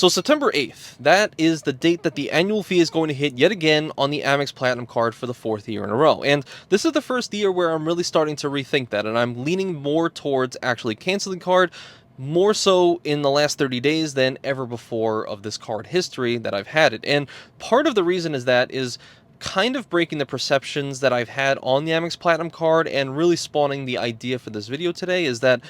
So September 8th, that is the date that the annual fee is going to hit yet again on the Amex Platinum Card for the fourth year in a row. And this is the first year where I'm really starting to rethink that, and I'm leaning more towards actually canceling the card, more so in the last 30 days than ever before of this card history that I've had it. And part of the reason is kind of breaking the perceptions that I've had on the Amex Platinum Card and really spawning the idea for this video today is that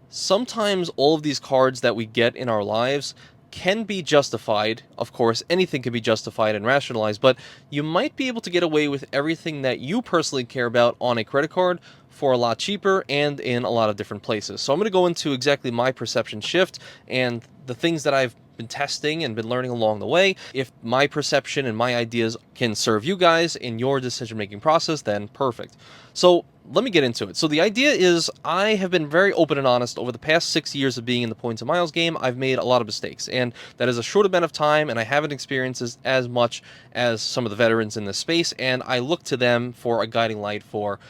sometimes all of these cards that we get in our lives can be justified. Of course, anything can be justified and rationalized, but you might be able to get away with everything that you personally care about on a credit card for a lot cheaper and in a lot of different places. So I'm going to go into exactly my perception shift and the things that I've been testing and been learning along the way. If my perception and my ideas can serve you guys in your decision-making process, then perfect. So let me get into it. So the idea is I have been very open and honest over the past 6 years of being in the points and miles game. I've made a lot of mistakes, and that is a short amount of time, and I haven't experienced as much as some of the veterans in this space, and I look to them for a guiding light for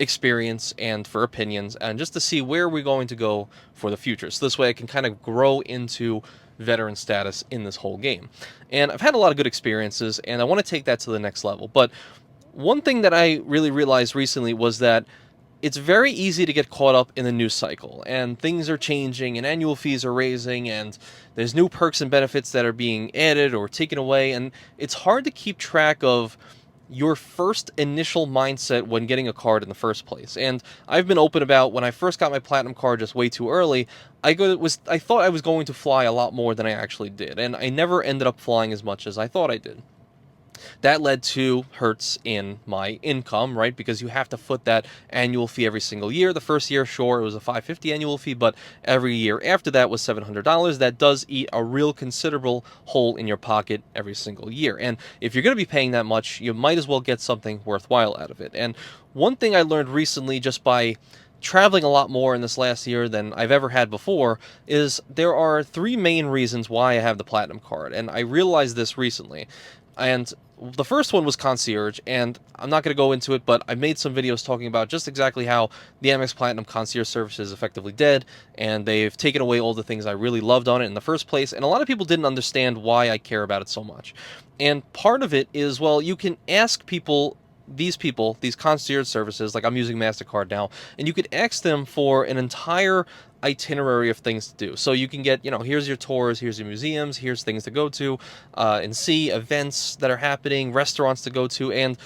experience and for opinions and just to see where we're going to go for the future. So this way I can kind of grow into veteran status in this whole game. And I've had a lot of good experiences, and I want to take that to the next level. But one thing that I really realized recently was that it's very easy to get caught up in the news cycle, and things are changing, and annual fees are raising, and there's new perks and benefits that are being added or taken away, and it's hard to keep track of your first initial mindset when getting a card in the first place. And I've been open about when I first got my platinum card just way too early, I thought I was going to fly a lot more than I actually did, and I never ended up flying as much as I thought I did. That led to Hertz in my income, right? Because you have to foot that annual fee every single year. The first year, sure, it was a $550 annual fee, but every year after that was $700. That does eat a real considerable hole in your pocket every single year. And if you're going to be paying that much, you might as well get something worthwhile out of it. And one thing I learned recently just by traveling a lot more in this last year than I've ever had before is there are three main reasons why I have the Platinum Card, and I realized this recently. And the first one was concierge, and I'm not going to go into it, but I made some videos talking about just exactly how the Amex Platinum concierge service is effectively dead, and they've taken away all the things I really loved on it in the first place, and a lot of people didn't understand why I care about it so much. And part of it is, well, you can ask people, these concierge services, like I'm using Mastercard now, and you could ask them for an entire itinerary of things to do. So you can get, here's your tours, here's your museums, here's things to go to and see, events that are happening, restaurants to go to, and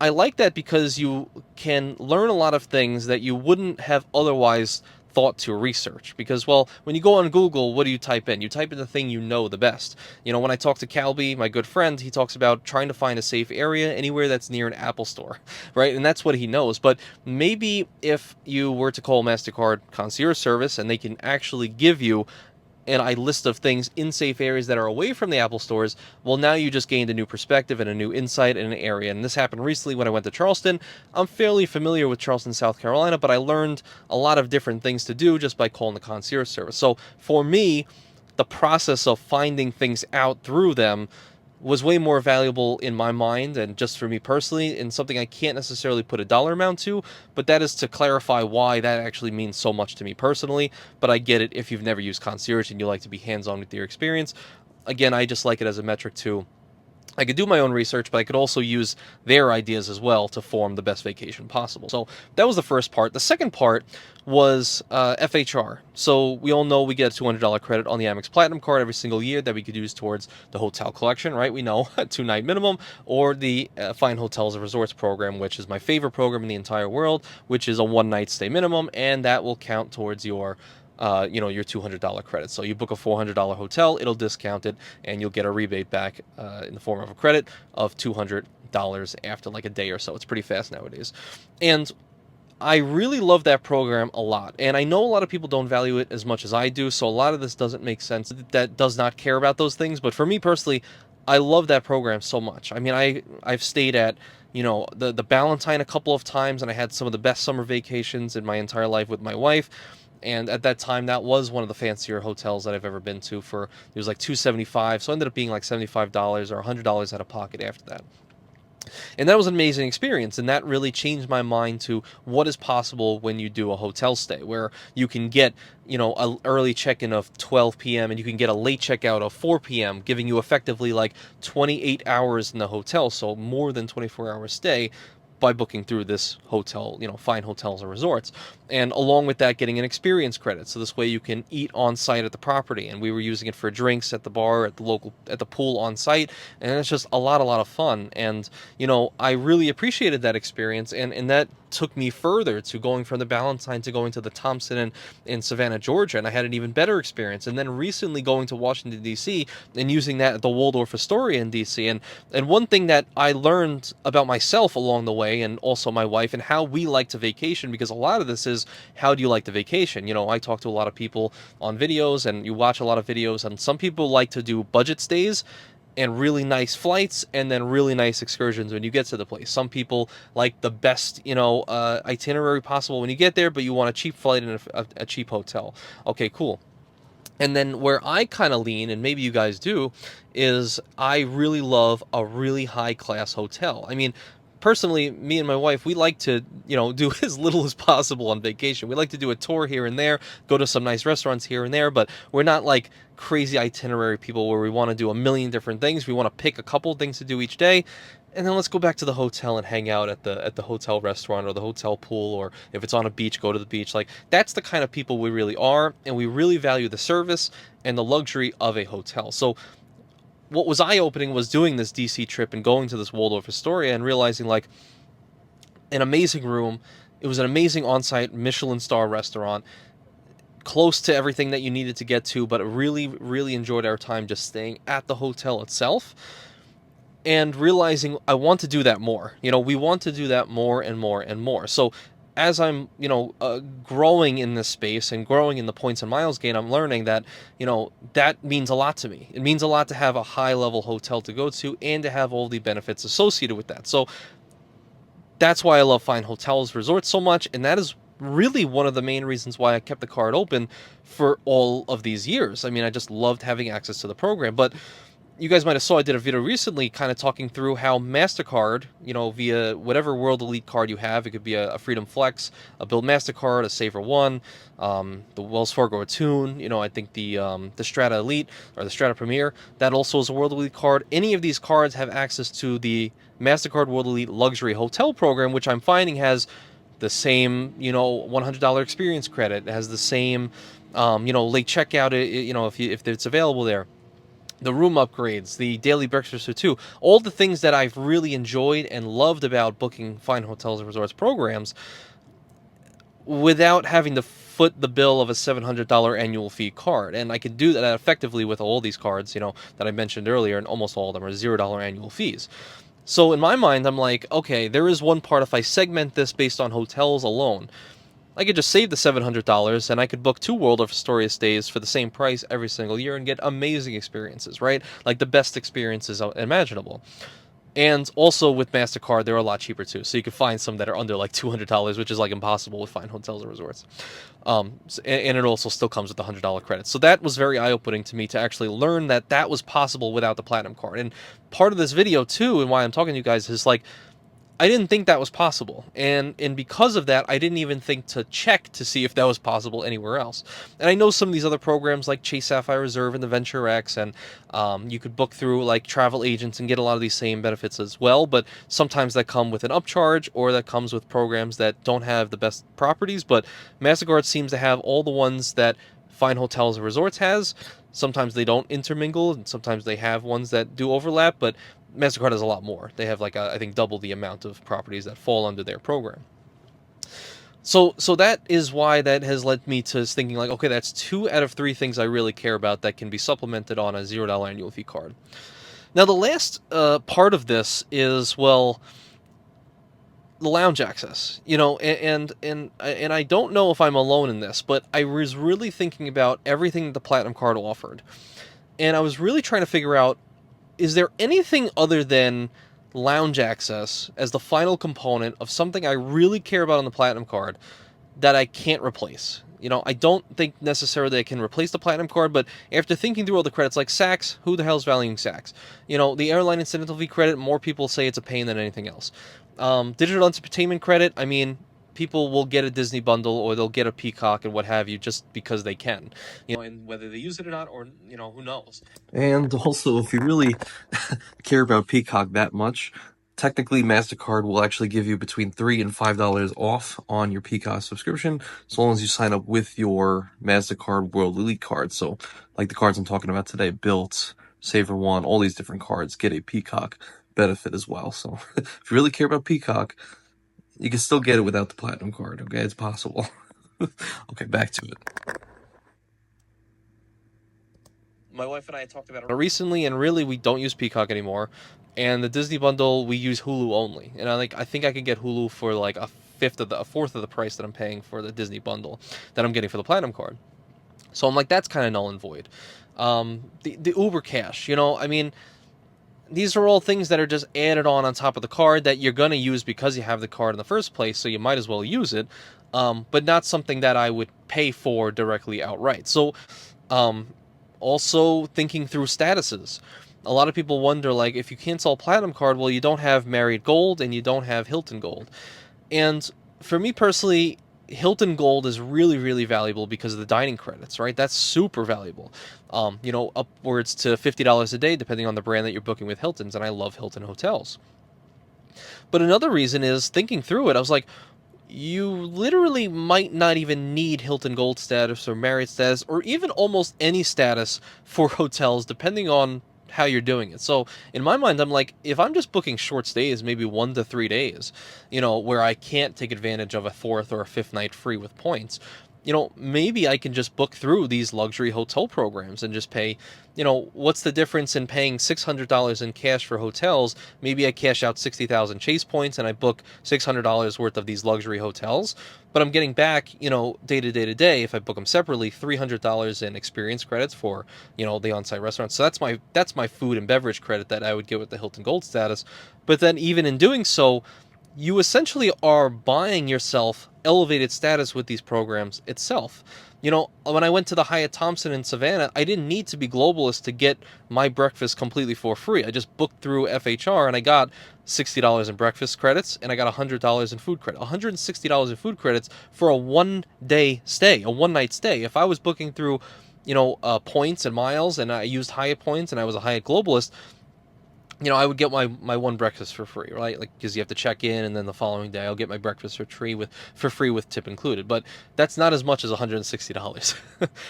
I like that because you can learn a lot of things that you wouldn't have otherwise thought to research. Because, well, when you go on Google, what do you type in? You type in the thing you know the best. When I talk to Calby, my good friend, he talks about trying to find a safe area anywhere that's near an Apple store, right? And that's what he knows. But maybe if you were to call Mastercard concierge service and they can actually give you a list of things in safe areas that are away from the Apple stores, well, now you just gained a new perspective and a new insight in an area. And this happened recently when I went to Charleston. I'm fairly familiar with Charleston, South Carolina, but I learned a lot of different things to do just by calling the concierge service. So for me, the process of finding things out through them was way more valuable in my mind and just for me personally, and something I can't necessarily put a dollar amount to, but that is to clarify why that actually means so much to me personally. But I get it if you've never used concierge and you like to be hands-on with your experience. Again, I just like it as a metric too. I could do my own research, but I could also use their ideas as well to form the best vacation possible. So that was the first part. The second part was FHR. So we all know we get a $200 credit on the Amex Platinum Card every single year that we could use towards the hotel collection, right? We know, a 2-night minimum, or the Fine Hotels and Resorts program, which is my favorite program in the entire world, which is a 1-night stay minimum, and that will count towards your your $200 credit. So you book a $400 hotel, it'll discount it, and you'll get a rebate back in the form of a credit of $200 after like a day or so. It's pretty fast nowadays. And I really love that program a lot. And I know a lot of people don't value it as much as I do, so a lot of this doesn't make sense. That does not care about those things. But for me personally, I love that program so much. I mean, I've stayed at the Ballantine a couple of times, and I had some of the best summer vacations in my entire life with my wife. And at that time, that was one of the fancier hotels that I've ever been to. It was like $275, so it ended up being like $75 or $100 out of pocket after that. And that was an amazing experience, and that really changed my mind to what is possible when you do a hotel stay, where you can get, an early check-in of 12 p.m. and you can get a late checkout of 4 p.m., giving you effectively like 28 hours in the hotel, so more than 24-hour stay by booking through this hotel, fine hotels and resorts. And along with that, getting an experience credit. So this way you can eat on site at the property. And we were using it for drinks at the bar, at the pool on site. And it's just a lot of fun. And, I really appreciated that experience. And that took me further to going from the Ballantyne to going to the Thompson in Savannah, Georgia. And I had an even better experience. And then recently going to Washington, D.C. and using that at the Waldorf Astoria in D.C. And one thing that I learned about myself along the way, and also my wife, and how we like to vacation, because a lot of this is, how do you like to vacation? I talk to a lot of people on videos, and you watch a lot of videos, and some people like to do budget stays and really nice flights and then really nice excursions when you get to the place. Some people like the best, itinerary possible when you get there, but you want a cheap flight and a cheap hotel. Okay, cool. And then where I kind of lean, and maybe you guys do, is I really love a really high-class hotel. I mean, personally, me and my wife, we like to, do as little as possible on vacation. We like to do a tour here and there, go to some nice restaurants here and there, but we're not like crazy itinerary people where we want to do a million different things. We want to pick a couple things to do each day, and then let's go back to the hotel and hang out at the hotel restaurant or the hotel pool, or if it's on a beach, go to the beach. Like, that's the kind of people we really are, and we really value the service and the luxury of a hotel. So what was eye-opening was doing this DC trip and going to this Waldorf Astoria and realizing, like, an amazing room. It was an amazing on-site Michelin star restaurant, close to everything that you needed to get to, but really, really enjoyed our time just staying at the hotel itself. And realizing I want to do that more. We want to do that more and more and more. So as I'm, growing in this space and growing in the points and miles gain, I'm learning that, that means a lot to me. It means a lot to have a high-level hotel to go to and to have all the benefits associated with that. So that's why I love fine hotels, resorts so much, and that is really one of the main reasons why I kept the card open for all of these years. I mean, I just loved having access to the program. But you guys might have saw I did a video recently kind of talking through how Mastercard, via whatever World Elite card you have, it could be a Freedom Flex, a Build Mastercard, a Saver One, the Wells Fargo Attune, I think the Strata Elite or the Strata Premier, that also is a World Elite card. Any of these cards have access to the Mastercard World Elite Luxury Hotel Program, which I'm finding has the same, $100 experience credit. It has the same, late checkout, if it's available there. The room upgrades, the daily breakfast for two, all the things that I've really enjoyed and loved about booking fine hotels and resorts programs without having to foot the bill of a $700 annual fee card. And I can do that effectively with all these cards, that I mentioned earlier, and almost all of them are $0 annual fees. So in my mind, I'm like, okay, there is one part, if I segment this based on hotels alone, I could just save the $700 and I could book 2 Waldorf Astoria stays for the same price every single year and get amazing experiences, right? Like the best experiences imaginable. And also with MasterCard, they're a lot cheaper too. So you can find some that are under like $200, which is like impossible with fine hotels and resorts. And it also still comes with the $100 credit. So that was very eye-opening to me to actually learn that that was possible without the Platinum Card. And part of this video too, and why I'm talking to you guys, is like, I didn't think that was possible, and because of that, I didn't even think to check to see if that was possible anywhere else. And I know some of these other programs like Chase Sapphire Reserve and the Venture X, and you could book through like travel agents and get a lot of these same benefits as well, but sometimes that come with an upcharge, or that comes with programs that don't have the best properties. But MasterCard seems to have all the ones that fine hotels and resorts has. Sometimes they don't intermingle, and sometimes they have ones that do overlap, but MasterCard has a lot more. They have like I think double the amount of properties that fall under their program. So that is why that has led me to thinking like, okay, that's 2 out of 3 things I really care about that can be supplemented on a $0 annual fee card. Now the last part of this is, well, the lounge access, and I don't know if I'm alone in this, but I was really thinking about everything that the Platinum Card offered, and I was really trying to figure out, is there anything other than lounge access as the final component of something I really care about on the Platinum Card that I can't replace. I don't think necessarily I can replace the Platinum Card, but after thinking through all the credits, like Saks, who the hell's valuing Saks? The airline incidental fee credit, more people say it's a pain than anything else. Digital entertainment credit, I mean, people will get a Disney bundle or they'll get a Peacock and what have you just because they can. And whether they use it or not, or, who knows. And also, if you really care about Peacock that much, technically Mastercard will actually give you between $3 and $5 off on your Peacock subscription, as long as you sign up with your Mastercard World Elite card. So, like the cards I'm talking about today, Built, Saver One, all these different cards get a Peacock benefit as well. So, if you really care about Peacock, you can still get it without the Platinum Card, okay? It's possible. Okay, back to it. My wife and I talked about it recently, and really we don't use Peacock anymore. And the Disney bundle, we use Hulu only. And I think I could get Hulu for like a fourth of the price that I'm paying for the Disney bundle that I'm getting for the Platinum Card. So I'm like, that's kind of null and void. The Uber Cash, I mean, these are all things that are just added on top of the card that you're going to use because you have the card in the first place, so you might as well use it, but not something that I would pay for directly outright. So, also thinking through statuses. A lot of people wonder, like, if you cancel Platinum Card, well, you don't have Marriott Gold and you don't have Hilton Gold. And for me personally, Hilton Gold is really, really valuable because of the dining credits, right? That's super valuable. Upwards to $50 a day, depending on the brand that you're booking with Hilton's, and I love Hilton hotels. But another reason is, thinking through it, I was like, you literally might not even need Hilton Gold status or Marriott status or even almost any status for hotels, depending on how you're doing it. So in my mind, I'm like, if I'm just booking short stays, maybe 1 to 3 days, where I can't take advantage of a fourth or a fifth night free with points, maybe I can just book through these luxury hotel programs and just pay, what's the difference in paying $600 in cash for hotels? Maybe I cash out 60,000 Chase points and I book $600 worth of these luxury hotels, but I'm getting back, day to day to day, if I book them separately, $300 in experience credits for, the on-site restaurants. So that's my food and beverage credit that I would get with the Hilton Gold status. But then even in doing so, you essentially are buying yourself elevated status with these programs itself. When I went to the Hyatt Thompson in Savannah, I didn't need to be globalist to get my breakfast completely for free. I just booked through FHR and I got $60 in breakfast credits and I got $100 in food credit. $160 in food credits for a 1-day stay, a 1-night stay. If I was booking through, points and miles and I used Hyatt points and I was a Hyatt globalist, I would get my one breakfast for free, right? Like, because you have to check in, and then the following day I'll get my breakfast for free with tip included. But that's not as much as $160.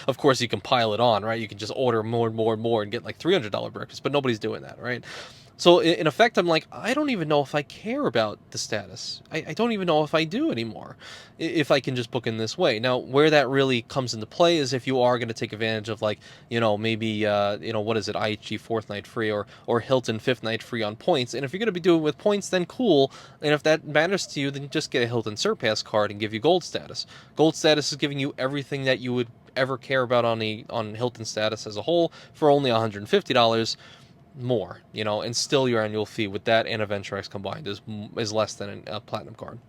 Of course, you can pile it on, right? You can just order more and more and more and get like $300 breakfast, but nobody's doing that, right? So in effect, I'm like, I don't even know if I care about the status. I don't even know if I do anymore, if I can just book in this way. Now, where that really comes into play is if you are going to take advantage of, like, maybe, what is it, IHG fourth night free or Hilton fifth night free on points. And if you're going to be doing it with points, then cool. And if that matters to you, then just get a Hilton Surpass card and give you gold status. Gold status is giving you everything that you would ever care about on Hilton status as a whole for only $150 more, and still your annual fee with that and a VentureX combined is less than a Platinum Card.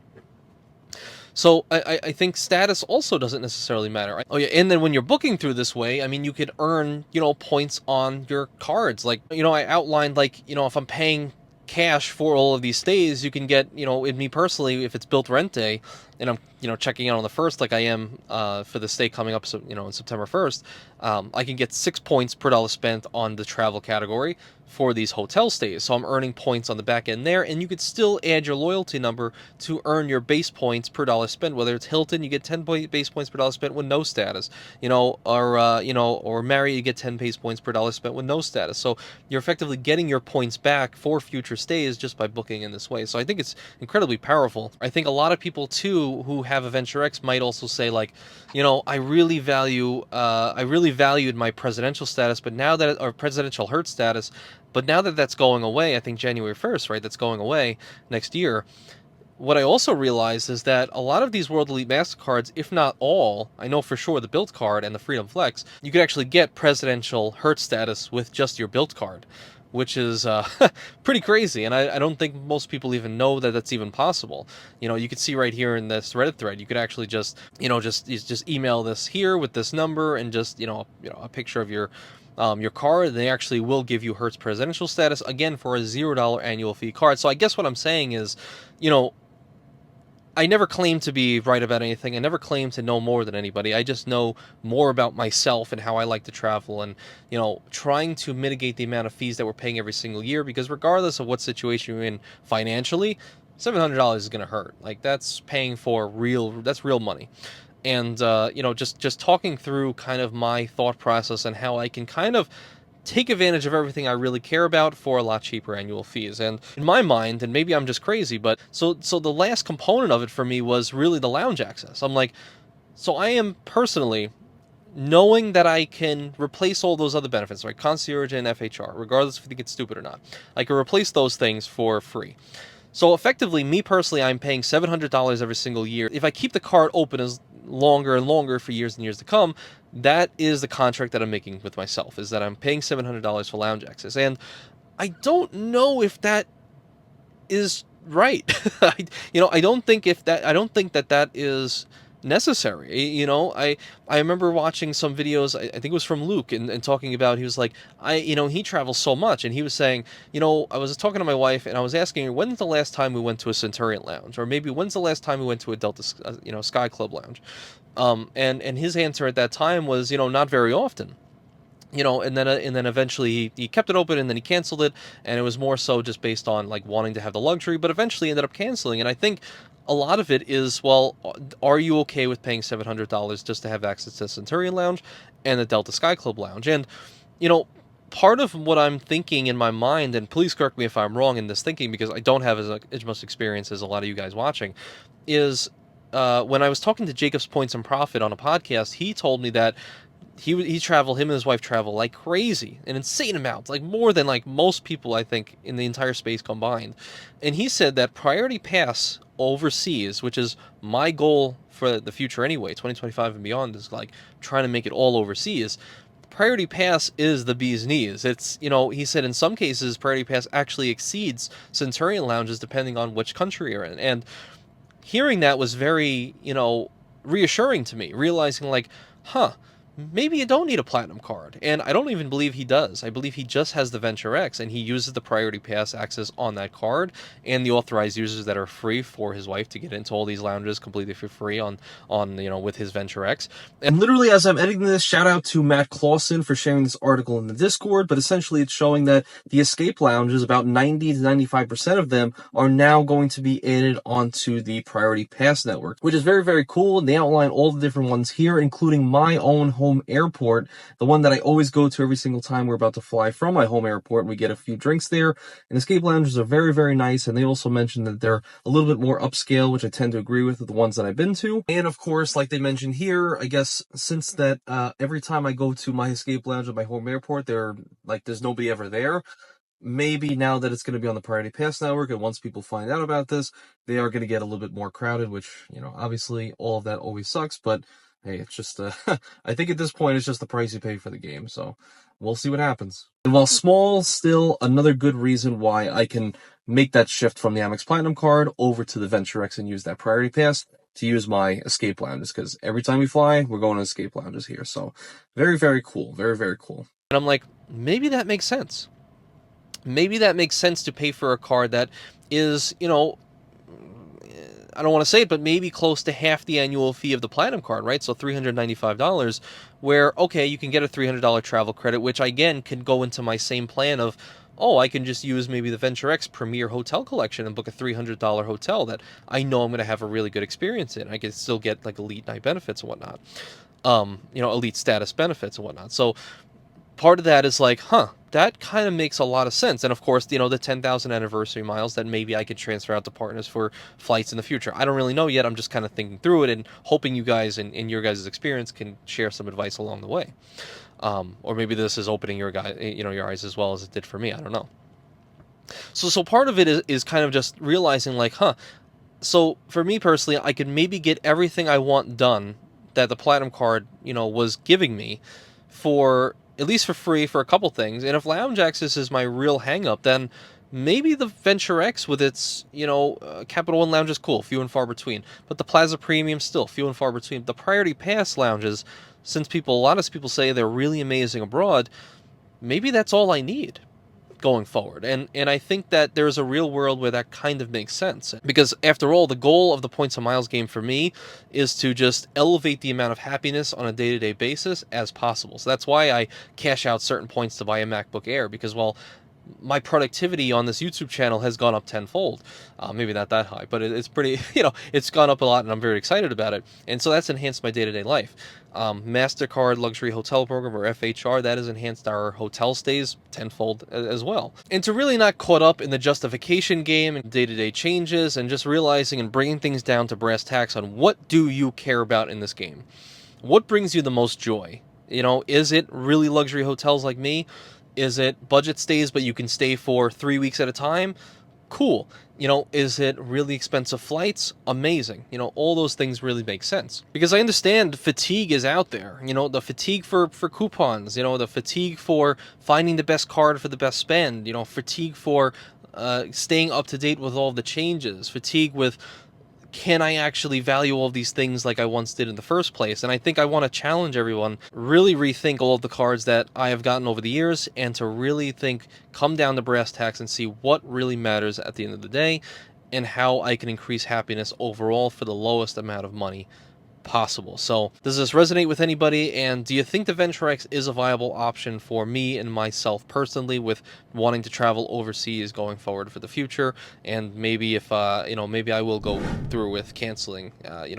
So I think status also doesn't necessarily matter. Oh yeah, and then when you're booking through this way, I mean, you could earn, points on your cards. Like, I outlined, like, if I'm paying cash for all of these stays, you can get, in me personally, if it's built rent day, and I'm, checking out on the 1st, like I am for the stay coming up, so, in September 1st, I can get 6 points per dollar spent on the travel category for these hotel stays. So I'm earning points on the back end there, and you could still add your loyalty number to earn your base points per dollar spent. Whether it's Hilton, you get 10 base points per dollar spent with no status, or Marriott, you get 10 base points per dollar spent with no status. So you're effectively getting your points back for future stays just by booking in this way. So I think it's incredibly powerful. I think a lot of people too who have a VentureX might also say, like, I really valued my presidential status, but now that, or presidential Hertz status, but now that that's going away, I think January 1st, right, that's going away next year, what I also realized is that a lot of these World Elite Mastercards, if not all, I know for sure the Built Card and the Freedom Flex, you could actually get presidential Hertz status with just your Built Card, which is pretty crazy. And I don't think most people even know that that's even possible. You know, you could see right here in this Reddit thread, you could actually just, just email this here with this number and just, a picture of your card. They actually will give you Hertz presidential status again for a $0 annual fee card. So I guess what I'm saying is, you know, I never claim to be right about anything. I never claim to know more than anybody. I just know more about myself and how I like to travel, and, trying to mitigate the amount of fees that we're paying every single year, because regardless of what situation you're in financially, $700 is going to hurt. Like, that's paying for that's real money. And, just talking through kind of my thought process and how I can kind of take advantage of everything I really care about for a lot cheaper annual fees. And in my mind, and maybe I'm just crazy, but so the last component of it for me was really the lounge access. I'm like, so I am personally knowing that I can replace all those other benefits, right? Concierge and FHR, regardless if you think it's stupid or not. I can replace those things for free. So effectively, me personally, I'm paying $700 every single year. If I keep the card open as longer and longer for years and years to come, that is the contract that I'm making with myself, is that I'm paying $700 for lounge access. And I don't know if that is right. I don't think that is necessary. I remember watching some videos, I think it was from Luke, and talking about, he was like, he travels so much, and he was saying, I was talking to my wife and I was asking her, when's the last time we went to a Centurion lounge, or maybe when's the last time we went to a Delta Sky Club lounge. And his answer at that time was, not very often. And then eventually he kept it open, and then he canceled it, and it was more so just based on like wanting to have the luxury, but eventually ended up canceling. And I think a lot of it is, well, are you okay with paying $700 just to have access to Centurion Lounge and the Delta Sky Club Lounge? And part of what I'm thinking in my mind, and please correct me if I'm wrong in this thinking, because I don't have as much experience as a lot of you guys watching, is when I was talking to Jacob's Points and Profit on a podcast, he told me that him and his wife travel like crazy, an insane amount, like more than like most people, I think, in the entire space combined. And he said that Priority Pass overseas, which is my goal for the future anyway, 2025 and beyond, is like trying to make it all overseas. Priority Pass is the bee's knees. It's, he said in some cases, Priority Pass actually exceeds Centurion lounges depending on which country you're in. And hearing that was very, reassuring to me, realizing like, maybe you don't need a Platinum card. And I don't even believe he does. I believe he just has the Venture X, and he uses the Priority Pass access on that card and the authorized users that are free for his wife to get into all these lounges completely for free on with his Venture X. And literally, as I'm editing this, shout out to Matt Clausen for sharing this article in the Discord, but essentially it's showing that the Escape Lounges, about 90 to 95% of them, are now going to be added onto the Priority Pass network, which is very, very cool. And they outline all the different ones here, including my own home airport, the one that I always go to every single time we're about to fly from my home airport, and we get a few drinks there. And Escape Lounges are very, very nice, and they also mentioned that they're a little bit more upscale, which I tend to agree with the ones that I've been to. And of course, like they mentioned here, I guess since that every time I go to my Escape Lounge at my home airport, there's nobody ever there. Maybe now that it's going to be on the Priority Pass network, and once people find out about this, they are going to get a little bit more crowded, which, obviously all of that always sucks, but hey, it's just, I think at this point it's just the price you pay for the game, so we'll see what happens. And while small, still another good reason why I can make that shift from the Amex Platinum Card over to the Venture X and use that Priority Pass to use my Escape Lounges, because every time we fly, we're going to Escape Lounges here, so very, very cool, very, very cool. And I'm like, maybe that makes sense. Maybe that makes sense to pay for a card that is, I don't want to say it, but maybe close to half the annual fee of the Platinum card, right? So $395, where, okay, you can get a $300 travel credit, which again can go into my same plan of, I can just use maybe the Venture X Premier Hotel Collection and book a $300 hotel that I know I'm going to have a really good experience in. I can still get like elite night benefits and whatnot, elite status benefits and whatnot. So part of that is like, that kind of makes a lot of sense. And of course, the 10,000 anniversary miles that maybe I could transfer out to partners for flights in the future. I don't really know yet. I'm just kind of thinking through it and hoping you guys and your guys' experience can share some advice along the way. Or maybe this is opening your eyes as well as it did for me. I don't know. So part of it is kind of just realizing like, So for me personally, I could maybe get everything I want done that the Platinum Card, was giving me for at least for free for a couple things. And if lounge access is my real hang up, then maybe the Venture X with its, Capital One lounge is cool, few and far between. But the Plaza Premium still few and far between. The Priority Pass lounges, since a lot of people say they're really amazing abroad, maybe that's all I need going forward. And I think that there's a real world where that kind of makes sense. Because after all, the goal of the points and miles game for me is to just elevate the amount of happiness on a day-to-day basis as possible. So that's why I cash out certain points to buy a MacBook Air, because, well, my productivity on this YouTube channel has gone up tenfold. Maybe not that high, but it's pretty, it's gone up a lot, and I'm very excited about it. And so that's enhanced my day-to-day life. Mastercard Luxury Hotel Program, or FHR, that has enhanced our hotel stays tenfold as well. And to really not caught up in the justification game and day-to-day changes, and just realizing and bringing things down to brass tacks on what do you care about in this game? What brings you the most joy? Is it really luxury hotels like me? Is it budget stays, but you can stay for 3 weeks at a time? Cool. Is it really expensive flights? Amazing. All those things really make sense. Because I understand fatigue is out there. The fatigue for coupons, the fatigue for finding the best card for the best spend, fatigue for staying up to date with all the changes, fatigue with, can I actually value all these things like I once did in the first place? And I think I want to challenge everyone, really rethink all of the cards that I have gotten over the years, and to really come down to brass tacks and see what really matters at the end of the day, and how I can increase happiness overall for the lowest amount of money possible. So does this resonate with anybody, and do you think the Venture X is a viable option for me and myself personally with wanting to travel overseas going forward for the future? And maybe if maybe I will go through with canceling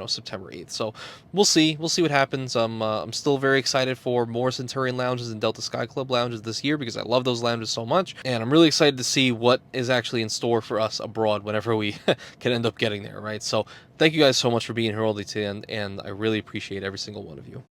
September 8th. So we'll see what happens. I'm still very excited for more Centurion lounges and Delta Sky Club lounges this year, because I love those lounges so much, and I'm really excited to see what is actually in store for us abroad whenever we can end up getting there, right? So thank you guys so much for being here all the way to the end, and I really appreciate every single one of you.